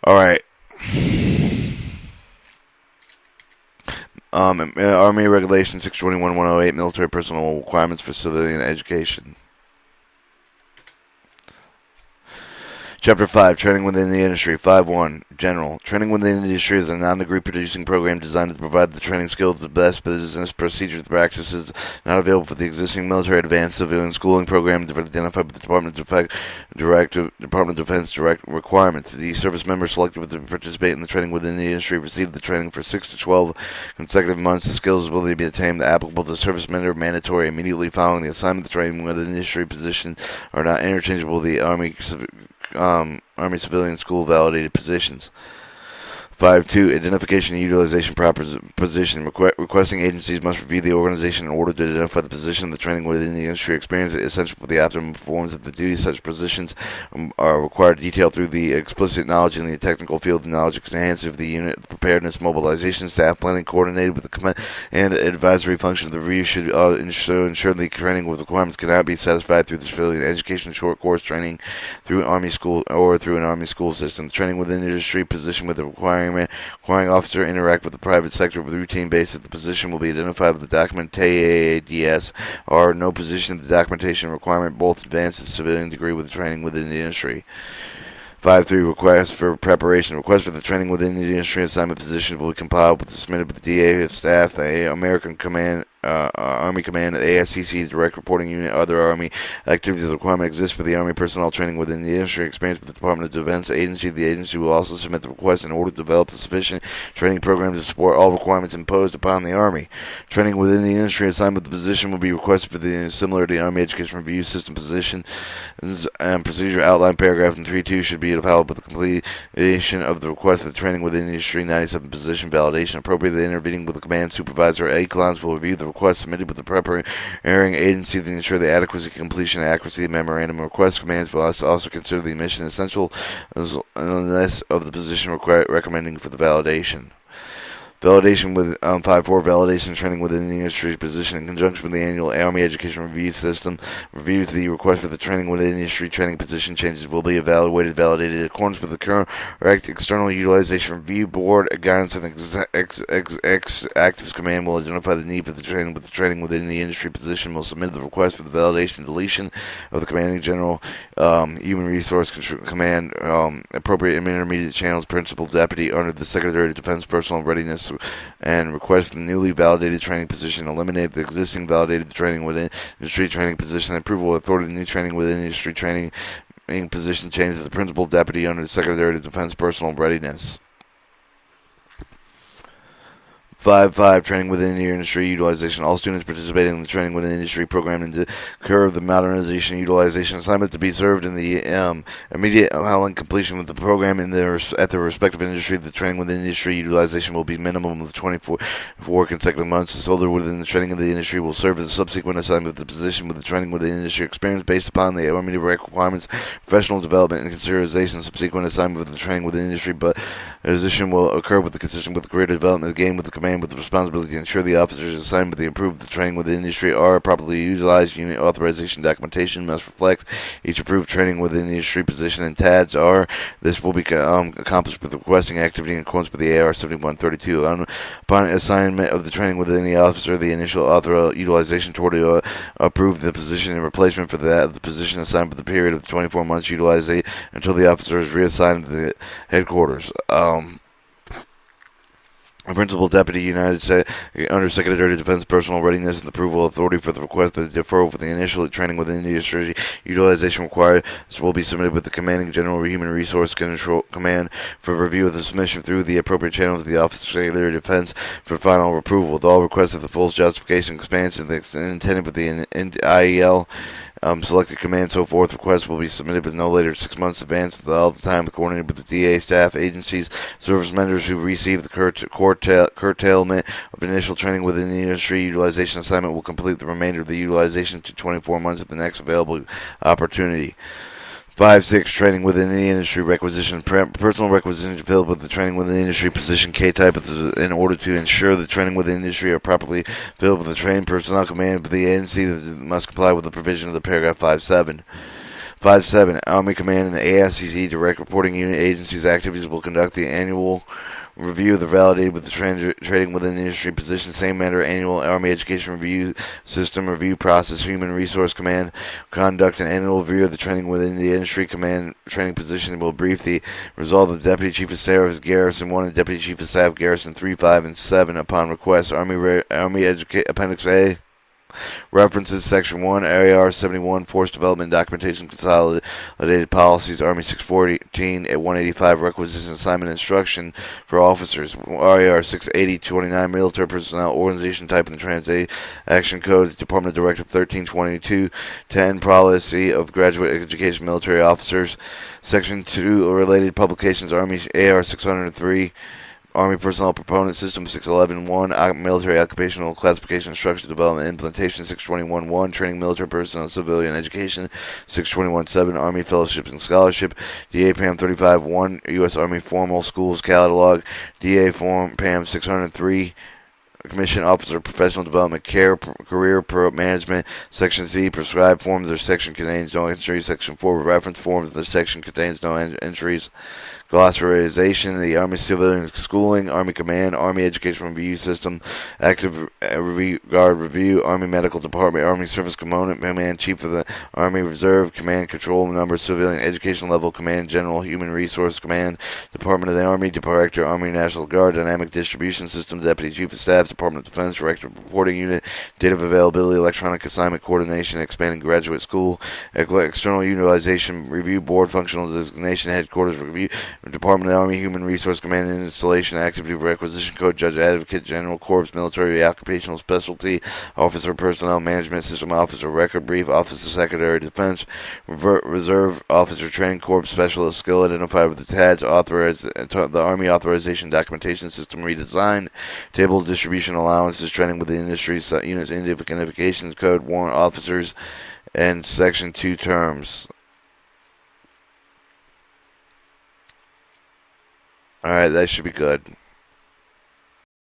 All right. Army Regulation 621-108, military personnel requirements for civilian education. Chapter 5, Training Within the Industry. 5.1, General. Training within the industry is a non-degree producing program designed to provide the training skills, the best business procedures, practices not available for the existing military advanced civilian schooling program identified by the Department of Defense direct requirements. The service members selected to participate in the training within the industry receive the training for 6 to 12 consecutive months. The skills will be attained applicable to the service member mandatory immediately following the assignment. The training within the industry position are not interchangeable with the Army Civilian School validated positions. 5.2 Identification and utilization position. Requesting agencies must review the organization in order to identify the position of the training within the industry experience essential for the optimum performance of the duties. Such positions are required detailed through the explicit knowledge in the technical field, knowledge extensive of the unit, preparedness, mobilization, staff planning, coordinated with the command and advisory function of the review should ensure the training with requirements cannot be satisfied through the civilian education, short course training through Army school or through an Army school system. The training within the industry position with the requiring officer interact with the private sector with a routine basis. The position will be identified with the document TAADS or no position of the documentation requirement, both advanced and civilian degree with training within the industry. 5.3 Request for preparation. Request for the training within the industry assignment position will be compiled with the submitted with the DA staff, the American Command, Army Command, ASCC, Direct Reporting Unit, other Army activities. The requirement exists for the Army personnel training within the industry experience with the Department of Defense agency. The agency will also submit the request in order to develop the sufficient training programs to support all requirements imposed upon the Army. Training within the industry assignment, the position will be requested for the similar to the Army Education Review System positions and procedure outlined paragraph in 3.2 should be followed by the completion of the request for the training within the industry 97 position validation. Appropriately intervening with the command supervisor, ACLONS will review the request submitted with the preparing agency to ensure the adequacy, completion, and accuracy of the memorandum. Request commands will also consider the mission essential unless of the position recommending for the validation. Validation with 5.4 Validation training within the industry position in conjunction with the annual Army Education Review System. Reviews the request for the training within the industry training position changes will be validated in accordance with the current External Utilization Review Board. Guidance and Actives Command will identify the need for the training, but the training within the industry position will submit the request for the validation and deletion of the Commanding General, Human Resource Command, appropriate intermediate channels, Principal Deputy under the Secretary of Defense Personal Readiness and request for the newly validated training position, eliminate the existing validated training within industry training position, approval authority the new training within industry training position change to the principal deputy under the Secretary of Defense Personal Readiness. 5.5 Training within the industry utilization. All students participating in the training within the industry program and incur the modernization utilization assignment to be served in the immediate following completion of the program at their respective industry. The training within the industry utilization will be minimum of 24 consecutive months. The soldier within the training of the industry will serve as a subsequent assignment of the position with the training within the industry experience based upon the Army requirements, professional development, and consideration. Subsequent assignment of the training within the industry, but position will occur with the consistent with the greater development of the game with the command with the responsibility to ensure the officers assigned with the improved the training within the industry are properly utilized. Unit authorization documentation must reflect each approved training within the industry position and TADs are. This will be accomplished with requesting activity in accordance with the AR 7132. Upon assignment of the training within the officer, the initial utilization toward approve the position and replacement for that of the position assigned for the period of 24 months utilized until the officer is reassigned to the headquarters. A Principal Deputy United States Under Secretary of Defense Personal Readiness and Approval Authority for the request of the deferral for the initial training within the industry utilization required. This will be submitted with the Commanding General Human Resource Control Command for review of the submission through the appropriate channels of the Office of Secretary of Defense for final approval. With all requests of the full justification expansion intended with the IEL selected command, so forth. Requests will be submitted with no later than 6 months advance with all the time coordinated with the DA staff, agencies, service members who receive the curtailment of initial training within the industry utilization assignment will complete the remainder of the utilization to 24 months at the next available opportunity. 5.6 Training within the industry requisition. Personal requisitions filled with the training within the industry position K-type in order to ensure the training within the industry are properly filled with the trained personnel commanded by the agency that must comply with the provision of the paragraph 5.7. 5.7. Army Command and ASCC Direct Reporting Unit agencies' activities will conduct the annual review of the validated with the trading within the industry position. Same matter, annual Army Education Review System review process. Human Resource Command conduct an annual review of the training within the industry. Command training position will brief the result of the Deputy Chief of Staff Garrison 1 and Deputy Chief of Staff Garrison 3, 5, and 7 upon request. Army Appendix A references Section 1, AR 71, Force Development Documentation Consolidated Policies, Army 614 at 185, Requisites and Assignment Instruction for Officers, AR 680, 29, Military Personnel Organization Type and the Transaction Code, Department Directive 1322, 10, Policy of Graduate Education Military Officers, Section 2, Related Publications, Army AR 603, Army Personnel Proponent System 611-1, Military Occupational Classification Instruction Development Implementation 621-1, Training Military Personnel Civilian Education 621-7, Army Fellowship and Scholarship, DA PAM 35-1, U.S. Army Formal Schools Catalog, DA Form PAM 603, Commission Officer Professional Development Career Management, Section 3, Prescribed Forms. Their section contains no entries. Section 4, Reference Forms. Their section contains no entries. Glossarization, the Army Civilian Schooling, Army Command, Army Education Review System, Active Guard Review, Army Medical Department, Army Service Component Command, Chief of the Army Reserve, Command Control Number, Civilian Education Level Command, General Human Resource Command, Department of the Army, Director, Army National Guard, Dynamic Distribution System, Deputy Chief of Staff, Department of Defense, Director of Reporting Unit, Date of Availability, Electronic Assignment Coordination, Expanding Graduate School, External Utilization Review Board, Functional Designation, Headquarters Review, Department of the Army, Human Resource Command and Installation, Activity Requisition Code, Judge Advocate, General Corps, Military Occupational Specialty, Officer Personnel Management System Officer, Record Brief, Officer Secretary of Defense, Reserve Officer Training Corps Specialist, Skill Identified with the TADS, Authorized, the Army Authorization Documentation System Redesigned, Table of Distribution Allowances, Training with the Industry, Units Identifications Code, Warrant Officers, and Section 2 Terms. Alright, that should be good.